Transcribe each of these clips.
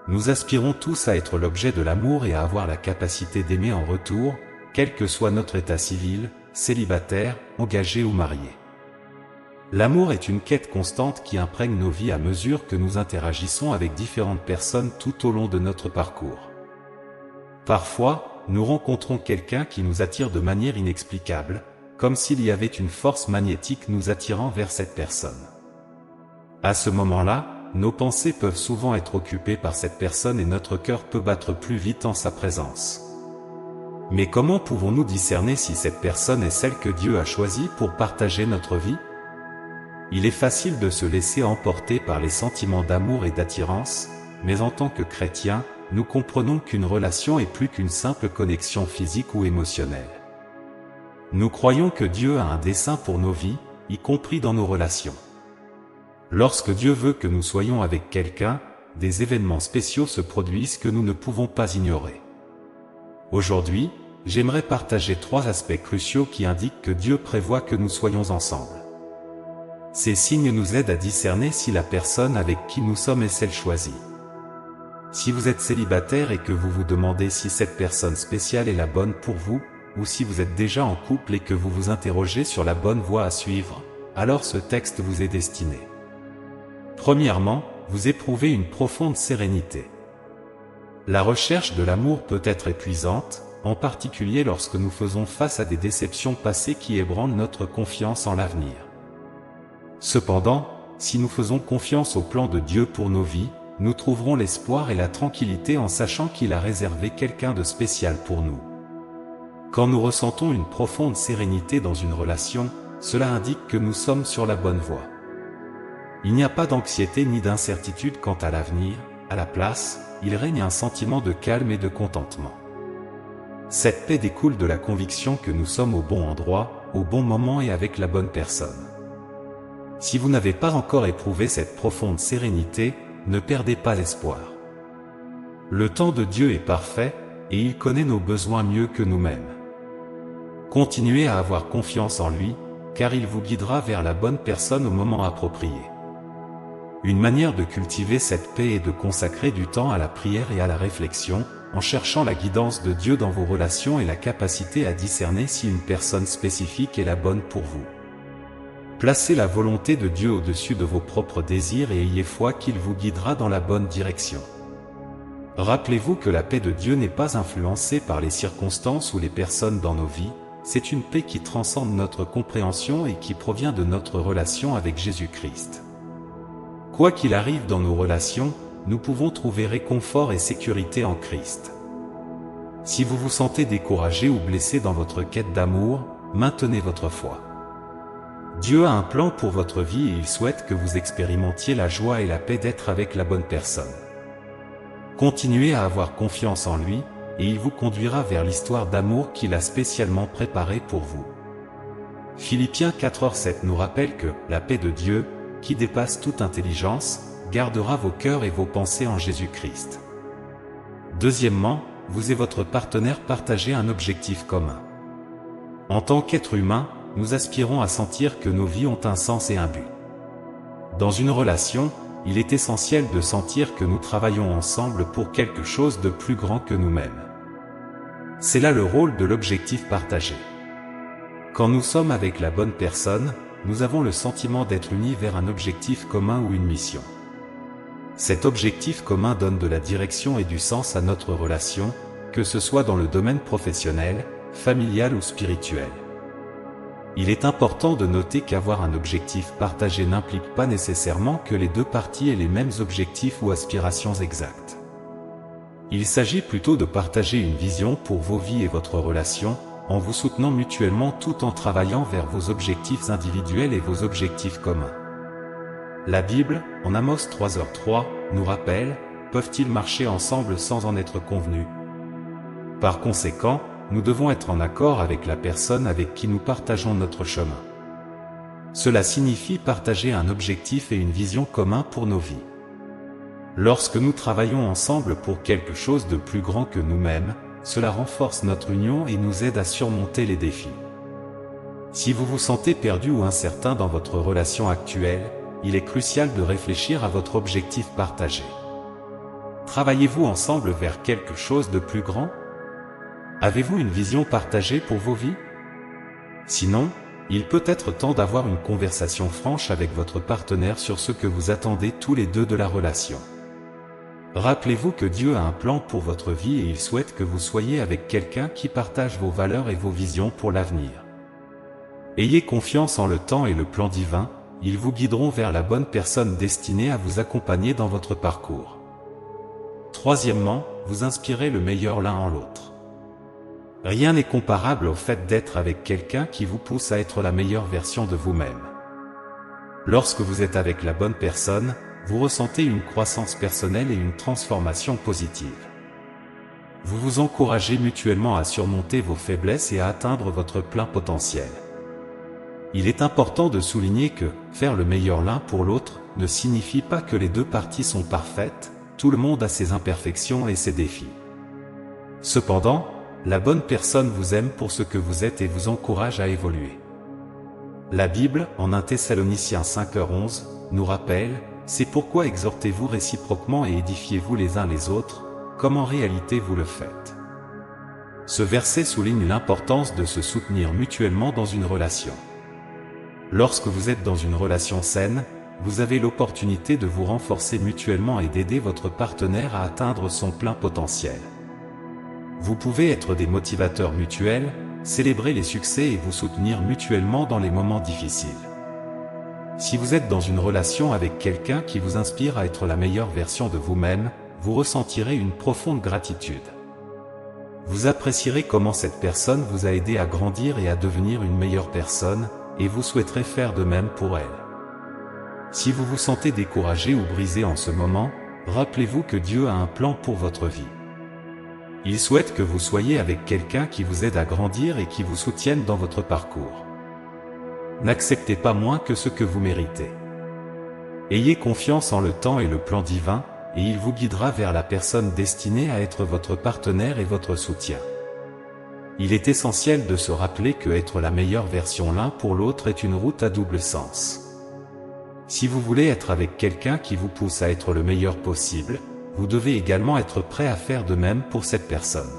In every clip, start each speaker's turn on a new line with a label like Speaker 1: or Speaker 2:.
Speaker 1: Nous aspirons tous à être l'objet de l'amour et à avoir la capacité d'aimer en retour, quel que soit notre état civil, célibataire, engagé ou marié. L'amour est une quête constante qui imprègne nos vies à mesure que nous interagissons avec différentes personnes tout au long de notre parcours. Parfois, nous rencontrons quelqu'un qui nous attire de manière inexplicable, comme s'il y avait une force magnétique nous attirant vers cette personne. À ce moment-là, nos pensées peuvent souvent être occupées par cette personne et notre cœur peut battre plus vite en sa présence. Mais comment pouvons-nous discerner si cette personne est celle que Dieu a choisie pour partager notre vie? Il est facile de se laisser emporter par les sentiments d'amour et d'attirance, mais en tant que chrétiens, nous comprenons qu'une relation est plus qu'une simple connexion physique ou émotionnelle. Nous croyons que Dieu a un dessein pour nos vies, y compris dans nos relations. Lorsque Dieu veut que nous soyons avec quelqu'un, des événements spéciaux se produisent que nous ne pouvons pas ignorer. Aujourd'hui, j'aimerais partager 3 aspects cruciaux qui indiquent que Dieu prévoit que nous soyons ensemble. Ces signes nous aident à discerner si la personne avec qui nous sommes est celle choisie. Si vous êtes célibataire et que vous vous demandez si cette personne spéciale est la bonne pour vous, ou si vous êtes déjà en couple et que vous vous interrogez sur la bonne voie à suivre, alors ce texte vous est destiné. Premièrement, vous éprouvez une profonde sérénité. La recherche de l'amour peut être épuisante, en particulier lorsque nous faisons face à des déceptions passées qui ébranlent notre confiance en l'avenir. Cependant, si nous faisons confiance au plan de Dieu pour nos vies, nous trouverons l'espoir et la tranquillité en sachant qu'il a réservé quelqu'un de spécial pour nous. Quand nous ressentons une profonde sérénité dans une relation, cela indique que nous sommes sur la bonne voie. Il n'y a pas d'anxiété ni d'incertitude quant à l'avenir, à la place, il règne un sentiment de calme et de contentement. Cette paix découle de la conviction que nous sommes au bon endroit, au bon moment et avec la bonne personne. Si vous n'avez pas encore éprouvé cette profonde sérénité, ne perdez pas espoir. Le temps de Dieu est parfait, et il connaît nos besoins mieux que nous-mêmes. Continuez à avoir confiance en lui, car il vous guidera vers la bonne personne au moment approprié. Une manière de cultiver cette paix est de consacrer du temps à la prière et à la réflexion, en cherchant la guidance de Dieu dans vos relations et la capacité à discerner si une personne spécifique est la bonne pour vous. Placez la volonté de Dieu au-dessus de vos propres désirs et ayez foi qu'il vous guidera dans la bonne direction. Rappelez-vous que la paix de Dieu n'est pas influencée par les circonstances ou les personnes dans nos vies, c'est une paix qui transcende notre compréhension et qui provient de notre relation avec Jésus-Christ. Quoi qu'il arrive dans nos relations, nous pouvons trouver réconfort et sécurité en Christ. Si vous vous sentez découragé ou blessé dans votre quête d'amour, maintenez votre foi. Dieu a un plan pour votre vie et il souhaite que vous expérimentiez la joie et la paix d'être avec la bonne personne. Continuez à avoir confiance en lui, et il vous conduira vers l'histoire d'amour qu'il a spécialement préparée pour vous. Philippiens 4:7 nous rappelle que la paix de Dieu, qui dépasse toute intelligence, gardera vos cœurs et vos pensées en Jésus-Christ. Deuxièmement, vous et votre partenaire partagez un objectif commun. En tant qu'être humain, nous aspirons à sentir que nos vies ont un sens et un but. Dans une relation, il est essentiel de sentir que nous travaillons ensemble pour quelque chose de plus grand que nous-mêmes. C'est là le rôle de l'objectif partagé. Quand nous sommes avec la bonne personne, nous avons le sentiment d'être unis vers un objectif commun ou une mission. Cet objectif commun donne de la direction et du sens à notre relation, que ce soit dans le domaine professionnel, familial ou spirituel. Il est important de noter qu'avoir un objectif partagé n'implique pas nécessairement que les deux parties aient les mêmes objectifs ou aspirations exactes. Il s'agit plutôt de partager une vision pour vos vies et votre relation, en vous soutenant mutuellement tout en travaillant vers vos objectifs individuels et vos objectifs communs. La Bible, en Amos 3:3, nous rappelle, peuvent-ils marcher ensemble sans en être convenus? Par conséquent, nous devons être en accord avec la personne avec qui nous partageons notre chemin. Cela signifie partager un objectif et une vision communs pour nos vies. Lorsque nous travaillons ensemble pour quelque chose de plus grand que nous-mêmes, cela renforce notre union et nous aide à surmonter les défis. Si vous vous sentez perdu ou incertain dans votre relation actuelle, il est crucial de réfléchir à votre objectif partagé. Travaillez-vous ensemble vers quelque chose de plus grand? Avez-vous une vision partagée pour vos vies? Sinon, il peut être temps d'avoir une conversation franche avec votre partenaire sur ce que vous attendez tous les deux de la relation. Rappelez-vous que Dieu a un plan pour votre vie et il souhaite que vous soyez avec quelqu'un qui partage vos valeurs et vos visions pour l'avenir. Ayez confiance en le temps et le plan divin, ils vous guideront vers la bonne personne destinée à vous accompagner dans votre parcours. Troisièmement, vous inspirez le meilleur l'un en l'autre. Rien n'est comparable au fait d'être avec quelqu'un qui vous pousse à être la meilleure version de vous-même. Lorsque vous êtes avec la bonne personne, vous ressentez une croissance personnelle et une transformation positive. Vous vous encouragez mutuellement à surmonter vos faiblesses et à atteindre votre plein potentiel. Il est important de souligner que faire le meilleur l'un pour l'autre ne signifie pas que les deux parties sont parfaites, tout le monde a ses imperfections et ses défis. Cependant, la bonne personne vous aime pour ce que vous êtes et vous encourage à évoluer. La Bible, en 1 Thessaloniciens 5h11, nous rappelle « C'est pourquoi exhortez-vous réciproquement et édifiez-vous les uns les autres, comme en réalité vous le faites. » Ce verset souligne l'importance de se soutenir mutuellement dans une relation. Lorsque vous êtes dans une relation saine, vous avez l'opportunité de vous renforcer mutuellement et d'aider votre partenaire à atteindre son plein potentiel. Vous pouvez être des motivateurs mutuels, célébrer les succès et vous soutenir mutuellement dans les moments difficiles. Si vous êtes dans une relation avec quelqu'un qui vous inspire à être la meilleure version de vous-même, vous ressentirez une profonde gratitude. Vous apprécierez comment cette personne vous a aidé à grandir et à devenir une meilleure personne, et vous souhaiterez faire de même pour elle. Si vous vous sentez découragé ou brisé en ce moment, rappelez-vous que Dieu a un plan pour votre vie. Il souhaite que vous soyez avec quelqu'un qui vous aide à grandir et qui vous soutienne dans votre parcours. N'acceptez pas moins que ce que vous méritez. Ayez confiance en le temps et le plan divin, et il vous guidera vers la personne destinée à être votre partenaire et votre soutien. Il est essentiel de se rappeler que être la meilleure version l'un pour l'autre est une route à double sens. Si vous voulez être avec quelqu'un qui vous pousse à être le meilleur possible, vous devez également être prêt à faire de même pour cette personne.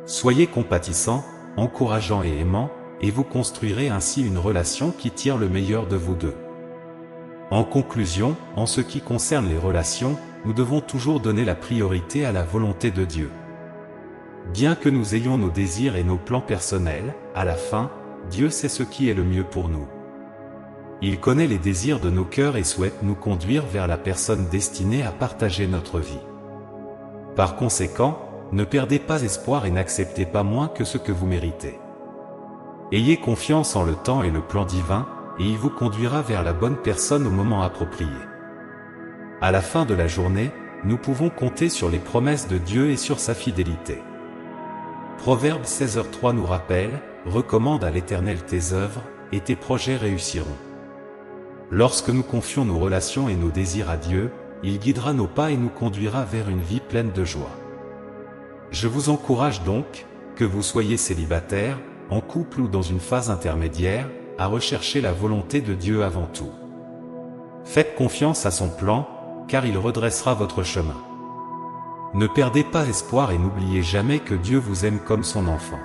Speaker 1: Soyez compatissant, encourageant et aimant, et vous construirez ainsi une relation qui tire le meilleur de vous deux. En conclusion, en ce qui concerne les relations, nous devons toujours donner la priorité à la volonté de Dieu. Bien que nous ayons nos désirs et nos plans personnels, à la fin, Dieu sait ce qui est le mieux pour nous. Il connaît les désirs de nos cœurs et souhaite nous conduire vers la personne destinée à partager notre vie. Par conséquent, ne perdez pas espoir et n'acceptez pas moins que ce que vous méritez. Ayez confiance en le temps et le plan divin, et il vous conduira vers la bonne personne au moment approprié. À la fin de la journée, nous pouvons compter sur les promesses de Dieu et sur sa fidélité. Proverbe 16h3 nous rappelle « Recommande à l'Éternel tes œuvres, et tes projets réussiront. » Lorsque nous confions nos relations et nos désirs à Dieu, il guidera nos pas et nous conduira vers une vie pleine de joie. Je vous encourage donc, que vous soyez célibataire, en couple ou dans une phase intermédiaire, à rechercher la volonté de Dieu avant tout. Faites confiance à son plan, car il redressera votre chemin. Ne perdez pas espoir et n'oubliez jamais que Dieu vous aime comme son enfant.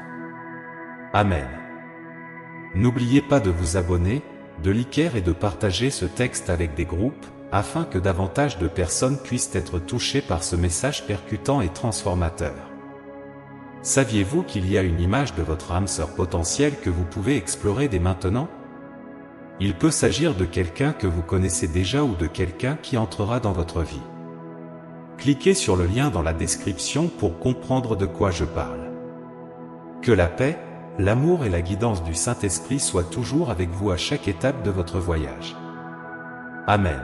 Speaker 1: Amen. N'oubliez pas de vous abonner, de liker et de partager ce texte avec des groupes, afin que davantage de personnes puissent être touchées par ce message percutant et transformateur. Saviez-vous qu'il y a une image de votre âme sœur potentielle que vous pouvez explorer dès maintenant? Il peut s'agir de quelqu'un que vous connaissez déjà ou de quelqu'un qui entrera dans votre vie. Cliquez sur le lien dans la description pour comprendre de quoi je parle. Que la paix, l'amour et la guidance du Saint-Esprit soient toujours avec vous à chaque étape de votre voyage. Amen.